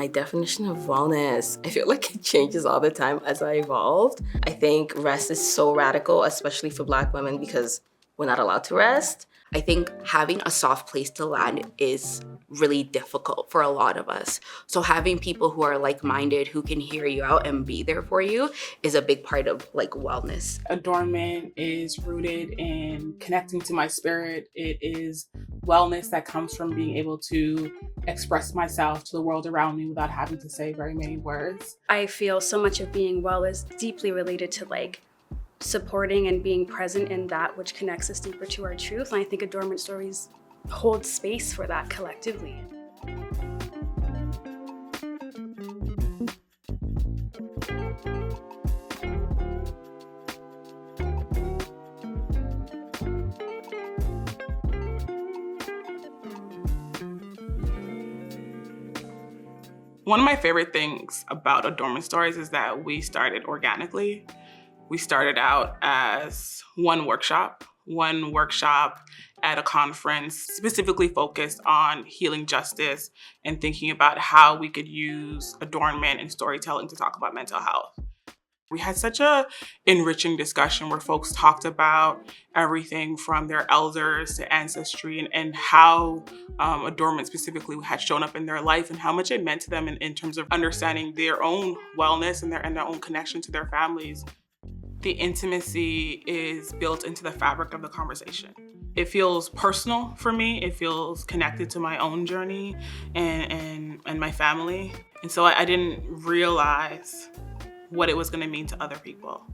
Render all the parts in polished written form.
My definition of wellness, I feel like it changes all the time as I evolved. I think rest is so radical, especially for Black women, because we're not allowed to rest. I think having a soft place to land is really difficult for a lot of us. So having people who are like-minded, who can hear you out and be there for you is a big part of like wellness. Adornment is rooted in connecting to my spirit. It is wellness that comes from being able to express myself to the world around me without having to say very many words. I feel so much of being well is deeply related to like supporting and being present in that which connects us deeper to our truth. And I think Adornment Stories hold space for that collectively. One of my favorite things about Adornment Stories is that we started organically. We started out as one workshop at a conference specifically focused on healing justice and thinking about how we could use adornment and storytelling to talk about mental health. We had such a enriching discussion where folks talked about everything from their elders to ancestry and how adornment specifically had shown up in their life and how much it meant to them in terms of understanding their own wellness and their own connection to their families. The intimacy is built into the fabric of the conversation. It feels personal for me. It feels connected to my own journey and my family. And so I didn't realize what it was going to mean to other people.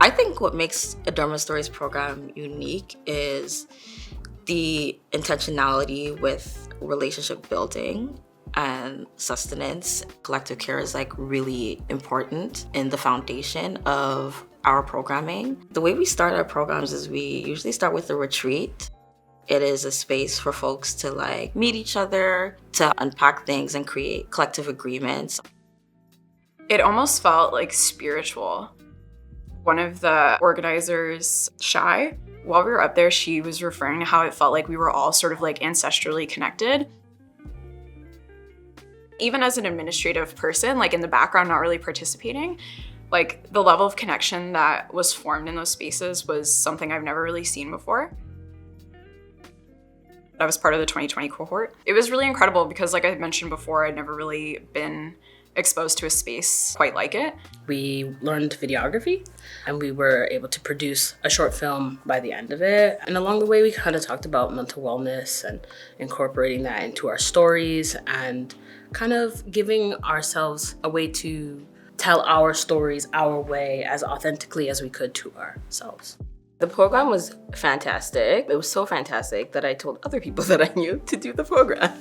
I think what makes Adornment Stories program unique is the intentionality with relationship building and sustenance. Collective care is like really important in the foundation of our programming. The way we start our programs is we usually start with a retreat. It is a space for folks to like meet each other, to unpack things and create collective agreements. It almost felt like spiritual. One of the organizers, Shai, while we were up there, she was referring to how it felt like we were all sort of like ancestrally connected. Even as an administrative person, like in the background, not really participating, like the level of connection that was formed in those spaces was something I've never really seen before. I was part of the 2020 cohort. It was really incredible because, like I mentioned before, I'd never really been exposed to a space quite like it. We learned videography and we were able to produce a short film by the end of it. And along the way, we kind of talked about mental wellness and incorporating that into our stories and kind of giving ourselves a way to tell our stories our way as authentically as we could to ourselves. The program was fantastic. It was so fantastic that I told other people that I knew to do the program.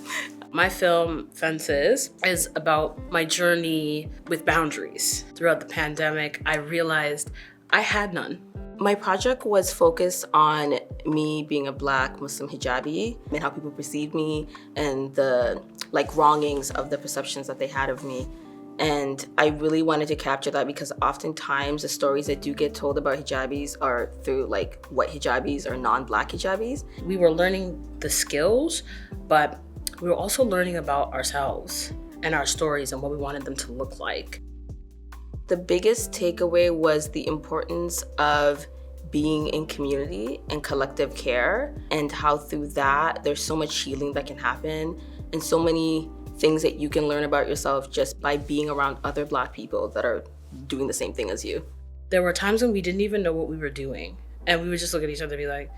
My film, Fences, is about my journey with boundaries. Throughout the pandemic, I realized I had none. My project was focused on me being a Black Muslim hijabi and how people perceive me and the wrongings of the perceptions that they had of me. And I really wanted to capture that because oftentimes the stories that do get told about hijabis are through white hijabis or non-Black hijabis. We were learning the skills, but we were also learning about ourselves and our stories and what we wanted them to look like. The biggest takeaway was the importance of being in community and collective care, and how through that there's so much healing that can happen and so many things that you can learn about yourself just by being around other Black people that are doing the same thing as you. There were times when we didn't even know what we were doing. And we would just look at each other and be like,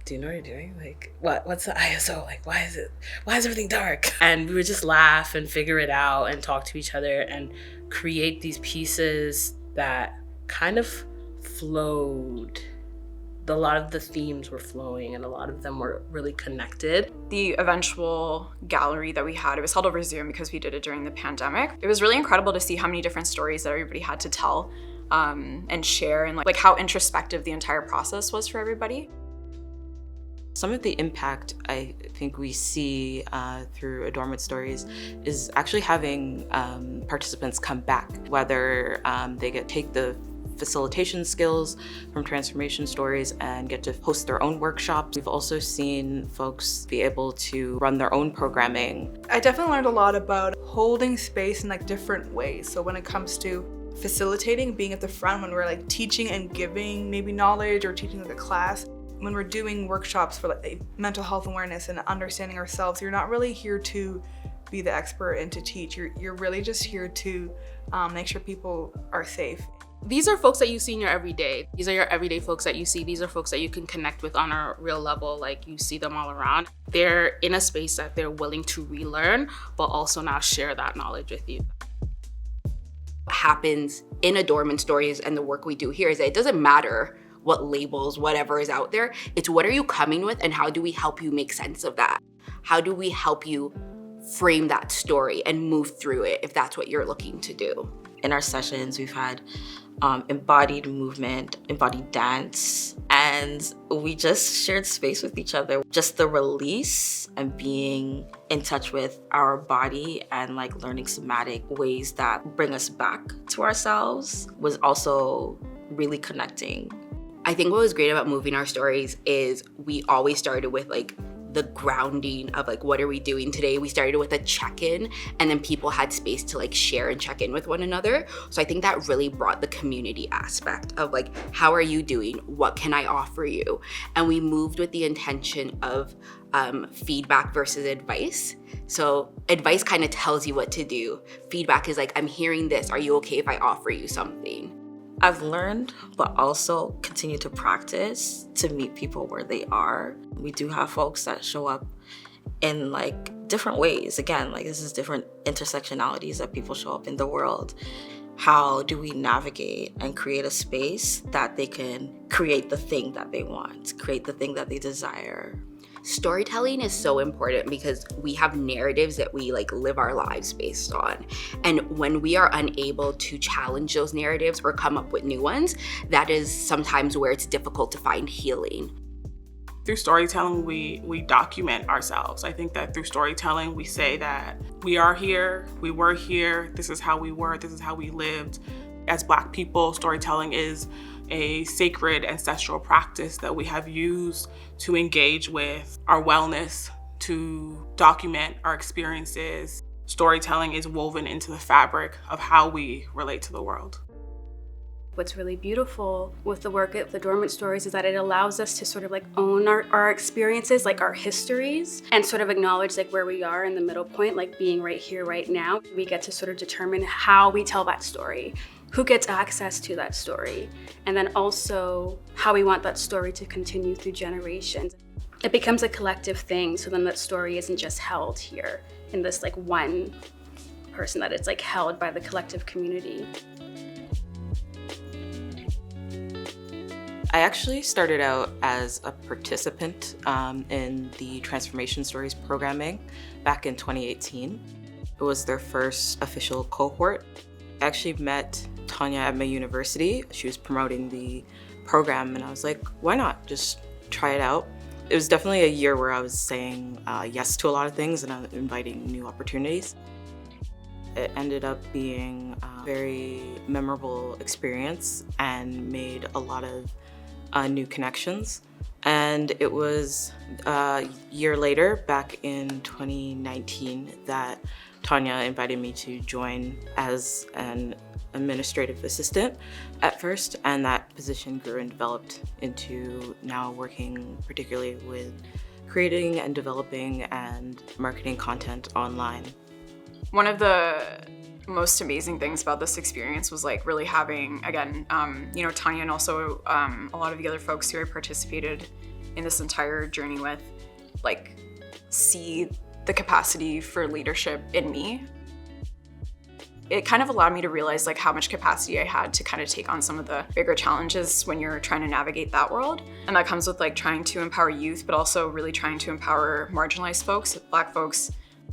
do you know what you're doing? Like, what's the ISO? Like, why is everything dark? And we would just laugh and figure it out and talk to each other and create these pieces that kind of flowed. A lot of the themes were flowing and a lot of them were really connected. The eventual gallery that we had, it was held over Zoom because we did it during the pandemic. It was really incredible to see how many different stories that everybody had to tell and share, and like how introspective the entire process was for everybody. Some of the impact I think we see through Adornment Stories is actually having participants come back, whether they take the facilitation skills from transformation stories and get to host their own workshops. We've also seen folks be able to run their own programming. I definitely learned a lot about holding space in like different ways. So when it comes to facilitating, being at the front when we're like teaching and giving maybe knowledge or teaching like a class, when we're doing workshops for like mental health awareness and understanding ourselves, you're not really here to be the expert and to teach. You're really just here to make sure people are safe. These are folks that you see in your everyday. These are your everyday folks that you see. These are folks that you can connect with on a real level, like you see them all around. They're in a space that they're willing to relearn, but also now share that knowledge with you. Happens in Adornment Stories and the work we do here is that it doesn't matter what labels, whatever is out there. It's what are you coming with and how do we help you make sense of that? How do we help you frame that story and move through it if that's what you're looking to do? In our sessions, we've had embodied movement, embodied dance, and we just shared space with each other. Just the release and being in touch with our body and like learning somatic ways that bring us back to ourselves was also really connecting. I think what was great about moving our stories is we always started with like the grounding of like, what are we doing today? We started with a check-in and then people had space to like share and check in with one another. So I think that really brought the community aspect of like, how are you doing? What can I offer you? And we moved with the intention of feedback versus advice. So advice kind of tells you what to do. Feedback is like, I'm hearing this. Are you okay if I offer you something? I've learned, but also continue to practice to meet people where they are. We do have folks that show up in like different ways. Again, like this is different intersectionalities that people show up in the world. How do we navigate and create a space that they can create the thing that they want, create the thing that they desire? Storytelling is so important because we have narratives that we like live our lives based on. And when we are unable to challenge those narratives or come up with new ones, that is sometimes where it's difficult to find healing. Through storytelling, we document ourselves. I think that through storytelling, we say that we are here, we were here, this is how we were, this is how we lived. As Black people, storytelling is a sacred ancestral practice that we have used to engage with our wellness, to document our experiences. Storytelling is woven into the fabric of how we relate to the world. What's really beautiful with the work at the Adornment Stories is that it allows us to sort of like own our experiences, like our histories, and sort of acknowledge like where we are in the middle point, like being right here, right now. We get to sort of determine how we tell that story, who gets access to that story, and then also how we want that story to continue through generations. It becomes a collective thing, so then that story isn't just held here in this like one person, that it's like held by the collective community. I actually started out as a participant in the Transformation Stories programming back in 2018. It was their first official cohort. I actually met Tanya at my university. She was promoting the program and I was like, why not just try it out? It was definitely a year where I was saying yes to a lot of things and inviting new opportunities. It ended up being a very memorable experience and made a lot of new connections. And it was a year later, back in 2019, that Tanya invited me to join as an administrative assistant at first, and that position grew and developed into now working particularly with creating and developing and marketing content online. One of the most amazing things about this experience was like really having, again, Tanya and also a lot of the other folks who I participated in this entire journey with, like see the capacity for leadership in me. It kind of allowed me to realize like how much capacity I had to kind of take on some of the bigger challenges when you're trying to navigate that world. And that comes with like trying to empower youth, but also really trying to empower marginalized folks, Black folks.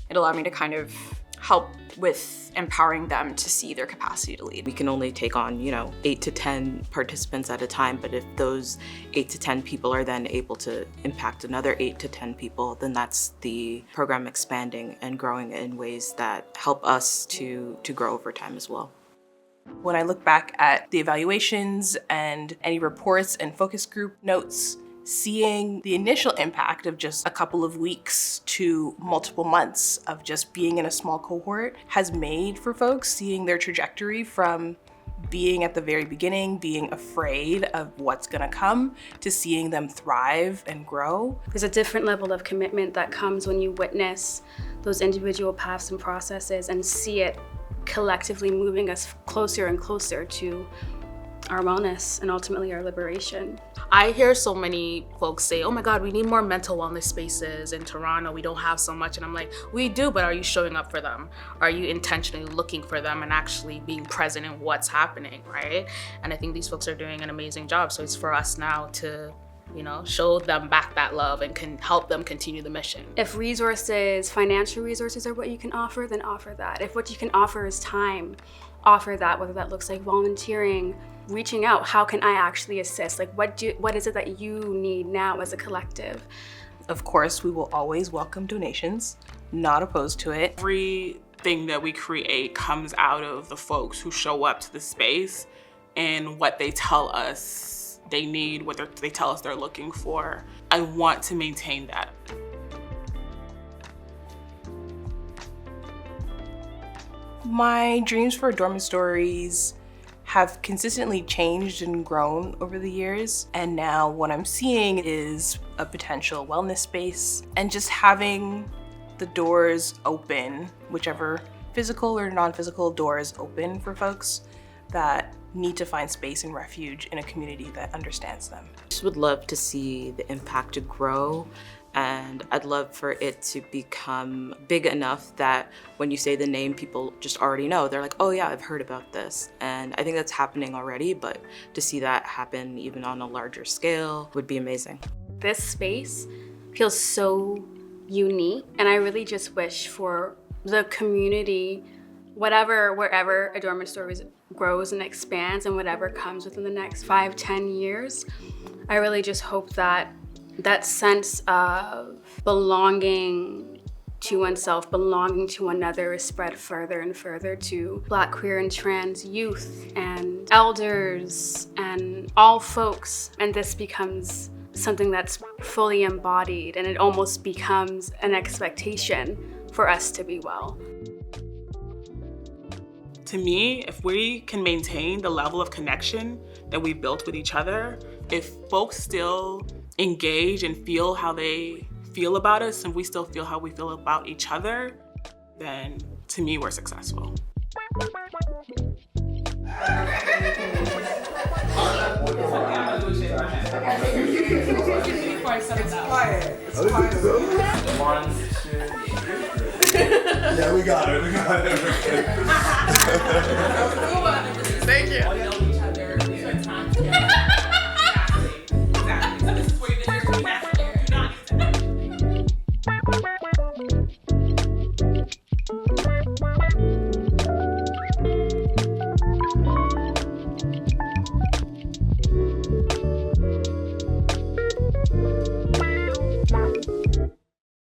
It allowed me to kind of help with empowering them to see their capacity to lead. We can only take on, 8 to 10 participants at a time, but if those 8 to 10 people are then able to impact another 8 to 10 people, then that's the program expanding and growing in ways that help us to grow over time as well. When I look back at the evaluations and any reports and focus group notes, seeing the initial impact of just a couple of weeks to multiple months of just being in a small cohort has made for folks seeing their trajectory from being at the very beginning, being afraid of what's gonna come, to seeing them thrive and grow. There's a different level of commitment that comes when you witness those individual paths and processes and see it collectively moving us closer and closer to our wellness and ultimately our liberation. I hear so many folks say, oh my God, we need more mental wellness spaces in Toronto. We don't have so much. And I'm like, we do, but are you showing up for them? Are you intentionally looking for them and actually being present in what's happening, right? And I think these folks are doing an amazing job. So it's for us now to, show them back that love and can help them continue the mission. If resources, financial resources are what you can offer, then offer that. If what you can offer is time, offer that, whether that looks like volunteering, reaching out. How can I actually assist? Like, what is it that you need now as a collective? Of course, we will always welcome donations, not opposed to it. Everything that we create comes out of the folks who show up to the space and what they tell us they need, what they tell us they're looking for. I want to maintain that. My dreams for Adornment Stories have consistently changed and grown over the years. And now what I'm seeing is a potential wellness space and just having the doors open, whichever physical or non-physical doors open for folks that need to find space and refuge in a community that understands them. I just would love to see the impact to grow, and I'd love for it to become big enough that when you say the name, people just already know. They're like, oh yeah, I've heard about this. And I think that's happening already, but to see that happen even on a larger scale would be amazing. This space feels so unique, and I really just wish for the community, wherever Adornment Stories grows and expands and whatever comes within the next 5-10 years, I really just hope that that sense of belonging to oneself, belonging to another is spread further and further to Black, queer, and trans youth and elders and all folks. And this becomes something that's fully embodied, and it almost becomes an expectation for us to be well. To me, if we can maintain the level of connection that we built with each other, if folks still engage and feel how they feel about us and we still feel how we feel about each other, then to me, we're successful. It's quiet. One, two, yeah, we got it. Thank you.